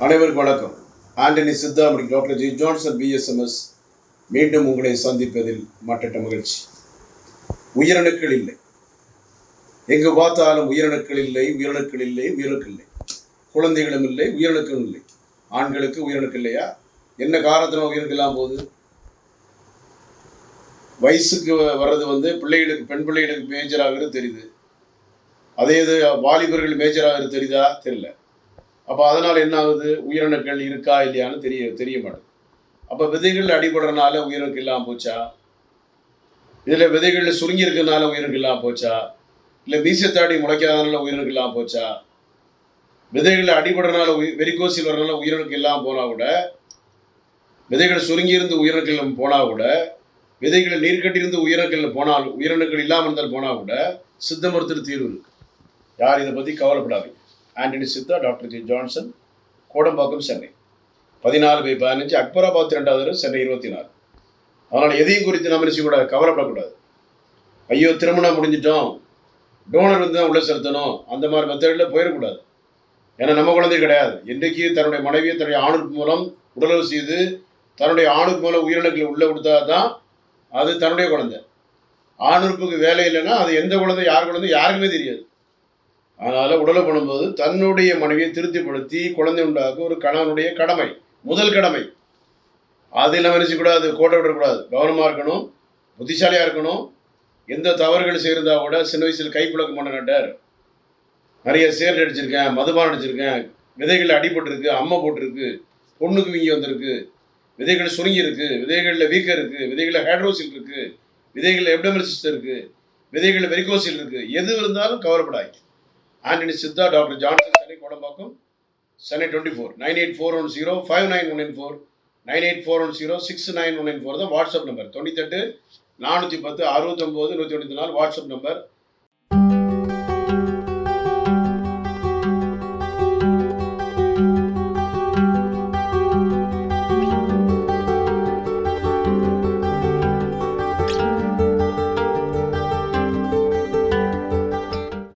அனைவருக்கும் வணக்கம். Antony Chithamani doctor G Johnson BSMS மீண்டும் உங்களை சந்திப்பதில் மட்டற்ற மகிழ்ச்சி. உயிரணுக்கள் இல்லை, எங்கு பார்த்தாலும் உயிரணுக்கள் இல்லை, உயிரணுக்கள் இல்லை, உயிரணுக்கள் இல்லை. குழந்தைகளும் இல்லை, உயிரணுக்களும் இல்லை. ஆண்களுக்கு உயிரணுக்கள் இல்லையா? என்ன காரணத்தினால் உயிரணுக்கெல்லாம் போகுது? வயசுக்கு வர்றது பிள்ளைகளுக்கு, பெண் பிள்ளைகளுக்கு மேஜராகிறது தெரியுது. அதே இது வாலிபர்கள் மேஜராகிறது தெரியுதா? தெரியல. அப்போ அதனால் என்ன ஆகுது? உயிரணுக்கள் இருக்கா இல்லையான்னு தெரிய மாட்டேது. அப்போ விதைகள் அடிபடுறதுனால உயிரணுக்கள் இல்லாமல் போச்சா? இதில் விதைகளில் சுருங்கி இருக்கிறதுனால உயிரணுக்கள் இல்லாமல் போச்சா? இல்லை மீசத்தாடி முளைக்காதனால உயிரணுக்கள் இல்லாமல் போச்சா? விதைகளில் அடிபடுறதுனால வெரிகோசில் வர்றதுனால உயிரணுக்கள் இல்லாமல் போனால் கூட, விதைகள் சுருங்கி இருந்து உயிரணுக்கள் போனால் கூட, விதைகளில் நீர் கட்டியிருந்து உயிரணுக்கள் இல்லாமல் இருந்தால் போனால் கூட சித்த மருத்துவ தீர்வு இருக்கு. யார் இதை பற்றி கவலைப்படாதீங்க. Antony Siddha, doctor G Johnson, Kodambakkam, Chennai 14/15, Akbarabad 2வது, சென்னை 24. அதனால் எதையும் குறித்து நம்ம கூட கவலைப்படக்கூடாது. ஐயோ திருமணம் முடிஞ்சிட்டோம், டோனர் தான் உள்ள செலுத்தணும், அந்த மாதிரி மெத்தடில் போயிடக்கூடாது. ஏன்னா நம்ம குழந்தை கிடையாது. இன்றைக்கு தன்னுடைய மனைவியை தன்னுடைய ஆணுக்கு மூலம் உடலுறவு செய்து தன்னுடைய ஆணுக்கு மூலம் உயிரினங்களை உள்ளே கொடுத்தா தான் அது தன்னுடைய குழந்தை. ஆணுறுப்புக்கு வேலை இல்லைன்னா அது எந்த குழந்தை, யார் குழந்தை யாருக்குமே தெரியாது. அதனால் உடலை பண்ணும்போது தன்னுடைய மனைவியை திருப்திப்படுத்தி குழந்தை உண்டாக்க ஒரு கணவனுடைய கடமை, முதல் கடமை. அதில் நினைச்சக்கூடாது, கோட்டை விடக்கூடாது, கவனமாக இருக்கணும், புத்திசாலியாக இருக்கணும். எந்த தவறுகள் செய்கிறதா கூட சின்ன வயசில் கைப்புழக்க பண்ண நட்டார், நிறைய சேர் அடிச்சிருக்கேன், மதுபானம் அடிச்சிருக்கேன், விதைகளில் அடிபட்டுருக்கு, அம்மை போட்டிருக்கு, பொண்ணுக்கு வீங்கி வந்திருக்கு, விதைகள் சுருங்கி இருக்குது, விதைகளில் வீக்கம் இருக்குது, விதைகளில் ஹைட்ரோசில் இருக்குது, விதைகளில் எப்டமெசிஸ் இருக்குது, விதைகளில் வெரிகோசில் இருக்குது. எது இருந்தாலும் கவலைப்படாது. Antony Siddha, doctor Johnson, Chennai, Kodambakkam, Chennai 24. 9841059194, 9841069194 தான் வாட்ஸ்அப் நம்பர். 98 410 69 194 WhatsApp number.